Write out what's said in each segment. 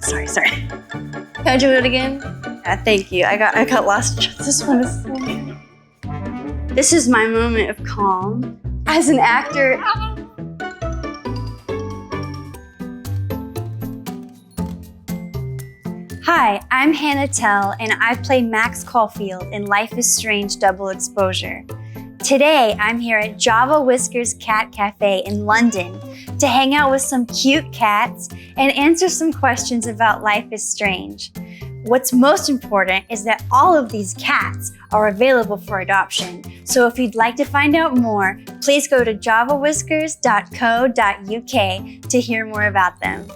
Sorry. Can I do it again? Yeah, thank you. I got lost. This one is so good. This is my moment of calm. As an actor, hi, I'm Hannah Tell, and I play Max Caulfield in Life is Strange Double Exposure. Today, I'm here at Java Whiskers Cat Cafe in London to hang out with some cute cats and answer some questions about Life is Strange. What's most important is that all of these cats are available for adoption. So if you'd like to find out more, please go to javawhiskers.co.uk to hear more about them.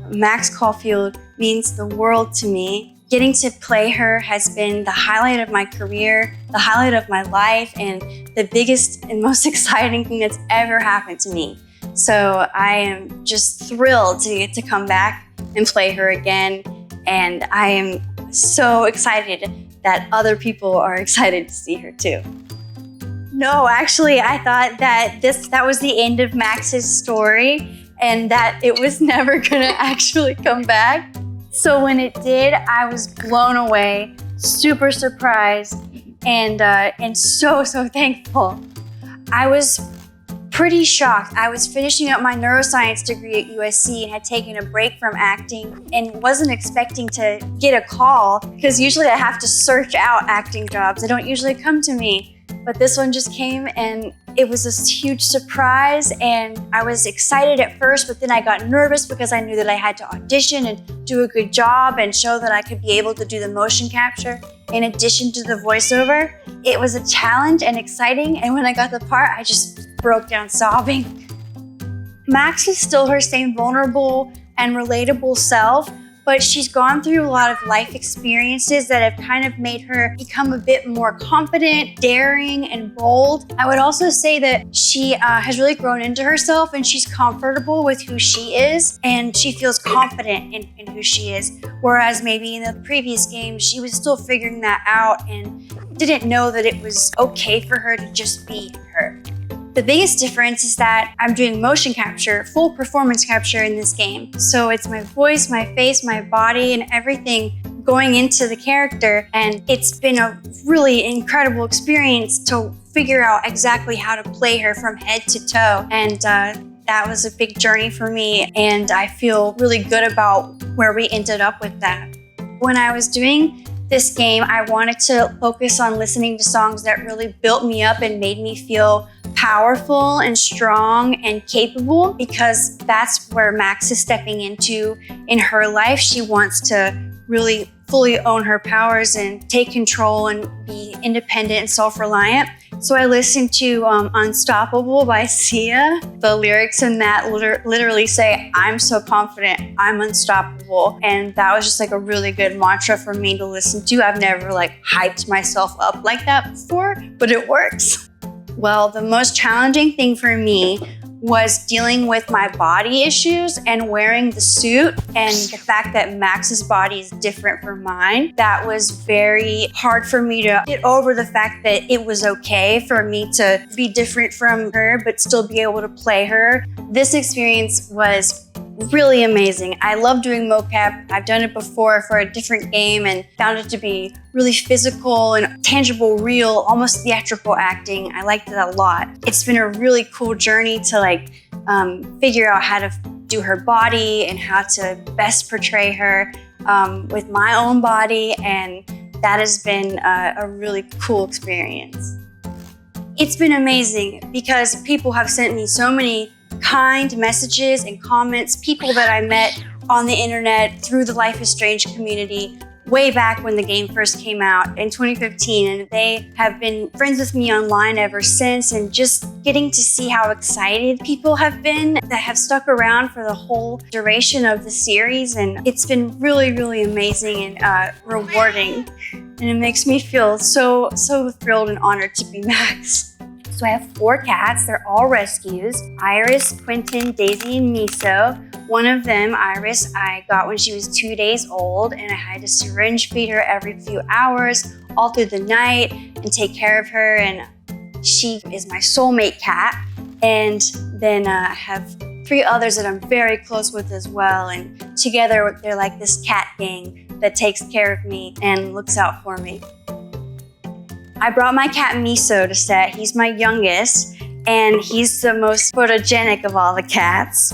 Max Caulfield means the world to me. Getting to play her has been the highlight of my career, the highlight of my life, and the biggest and most exciting thing that's ever happened to me. So I am just thrilled to get to come back and play her again. And I am so excited that other people are excited to see her too. No, actually, I thought that that was the end of Max's story and that it was never gonna actually come back. So when it did, I was blown away, super surprised, and so thankful. I was pretty shocked. I was finishing up my neuroscience degree at USC and had taken a break from acting and wasn't expecting to get a call because usually I have to search out acting jobs. They don't usually come to me. But this one just came and it was this huge surprise, and I was excited at first, but then I got nervous because I knew that I had to audition and do a good job and show that I could be able to do the motion capture in addition to the voiceover. It was a challenge and exciting, and when I got the part, I just broke down sobbing. Max is still her same vulnerable and relatable self, but she's gone through a lot of life experiences that have kind of made her become a bit more confident, daring, and bold. I would also say that she has really grown into herself and she's comfortable with who she is and she feels confident in who she is. Whereas maybe in the previous game, she was still figuring that out and didn't know that it was okay for her to just be her. The biggest difference is that I'm doing motion capture, full performance capture in this game. So it's my voice, my face, my body, and everything going into the character. And it's been a really incredible experience to figure out exactly how to play her from head to toe. And that was a big journey for me. And I feel really good about where we ended up with that. When I was doing this game, I wanted to focus on listening to songs that really built me up and made me feel powerful and strong and capable, because that's where Max is stepping into in her life. She wants to really fully own her powers and take control and be independent and self-reliant. So I listened to Unstoppable by Sia. The lyrics in that literally say, I'm so confident, I'm unstoppable. And that was just like a really good mantra for me to listen to. I've never hyped myself up like that before, but it works. Well, the most challenging thing for me was dealing with my body issues and wearing the suit and the fact that Max's body is different from mine. That was very hard for me to get over, the fact that it was okay for me to be different from her but still be able to play her. This experience was really amazing. I love doing mocap. I've done it before for a different game and found it to be really physical and tangible, real, almost theatrical acting. I liked it a lot. It's been a really cool journey to figure out how to do her body and how to best portray her with my own body, and that has been a really cool experience. It's been amazing because people have sent me so many kind messages and comments, people that I met on the internet through the Life is Strange community way back when the game first came out in 2015, and they have been friends with me online ever since, and just getting to see how excited people have been that have stuck around for the whole duration of the series, and it's been really, really amazing and rewarding, and it makes me feel so thrilled and honored to be Max. So I have 4 cats. They're all rescues: Iris, Quentin, Daisy, and Miso. One of them, Iris, I got when she was 2 days old, and I had to syringe feed her every few hours all through the night and take care of her, and she is my soulmate cat. And then I have 3 others that I'm very close with as well. And together they're like this cat gang that takes care of me and looks out for me. I brought my cat Miso to set. He's my youngest, and he's the most photogenic of all the cats.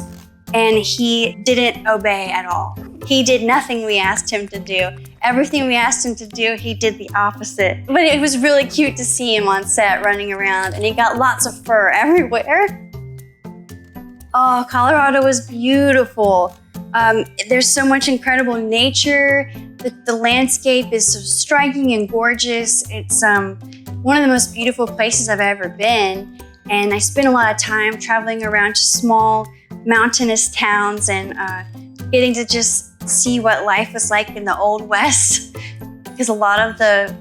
And he didn't obey at all. He did nothing we asked him to do. Everything we asked him to do, he did the opposite. But it was really cute to see him on set running around, and he got lots of fur everywhere. Oh, Colorado was beautiful. There's so much incredible nature. The landscape is so striking and gorgeous. It's one of the most beautiful places I've ever been. And I spent a lot of time traveling around to small mountainous towns and getting to just see what life was like in the Old West, because a lot of the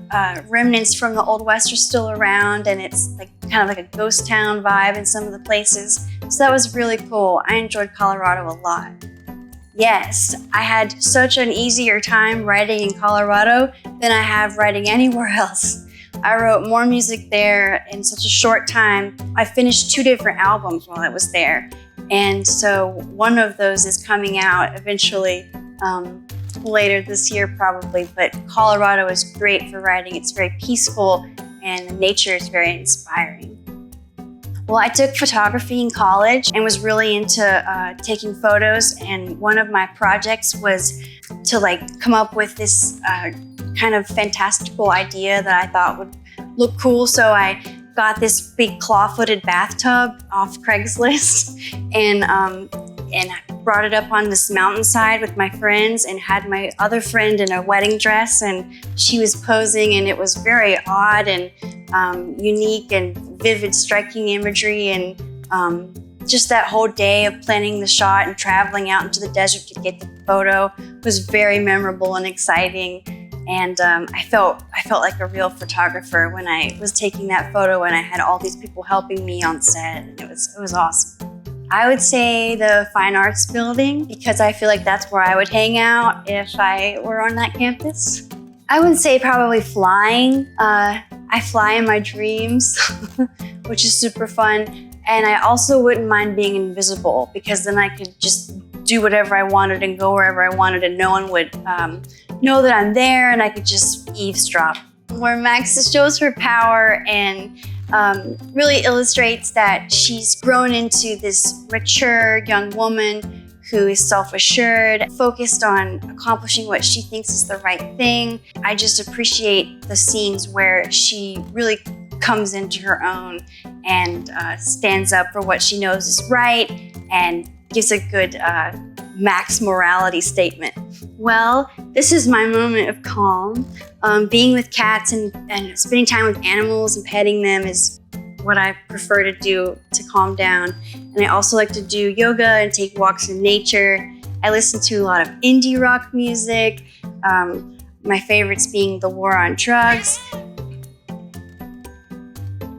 remnants from the Old West are still around, and it's like kind of like a ghost town vibe in some of the places. So that was really cool. I enjoyed Colorado a lot. Yes, I had such an easier time writing in Colorado than I have writing anywhere else. I wrote more music there in such a short time. I finished 2 different albums while I was there. And so one of those is coming out eventually later this year probably, but Colorado is great for writing. It's very peaceful and the nature is very inspiring. Well, I took photography in college and was really into taking photos, and one of my projects was to come up with this kind of fantastical idea that I thought would look cool. So I got this big claw-footed bathtub off Craigslist and I brought it up on this mountainside with my friends and had my other friend in a wedding dress, and she was posing, and it was very odd and unique and vivid, striking imagery. And just that whole day of planning the shot and traveling out into the desert to get the photo was very memorable and exciting. And I felt like a real photographer when I was taking that photo, and I had all these people helping me on set, and it was awesome. I would say the Fine Arts Building, because I feel like that's where I would hang out if I were on that campus. I would say probably flying. I fly in my dreams, which is super fun. And I also wouldn't mind being invisible, because then I could just do whatever I wanted and go wherever I wanted, and no one would know that I'm there, and I could just eavesdrop. Where Max shows her power and really illustrates that she's grown into this mature young woman who is self-assured, focused on accomplishing what she thinks is the right thing. I just appreciate the scenes where she really comes into her own and stands up for what she knows is right and gives a good Max morality statement. Well, this is my moment of calm. Being with cats and spending time with animals and petting them is what I prefer to do to calm down. And I also like to do yoga and take walks in nature. I listen to a lot of indie rock music, my favorites being The War on Drugs.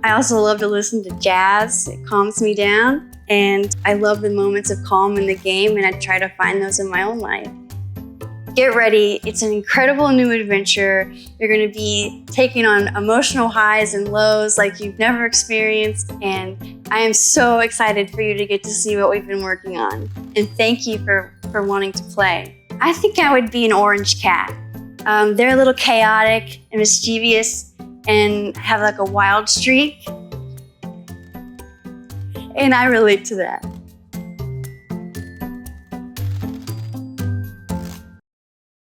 I also love to listen to jazz. It calms me down. And I love the moments of calm in the game, and I try to find those in my own life. Get ready, it's an incredible new adventure. You're gonna be taking on emotional highs and lows like you've never experienced, and I am so excited for you to get to see what we've been working on. And thank you for wanting to play. I think I would be an orange cat. They're a little chaotic and mischievous and have like a wild streak. And I relate to that.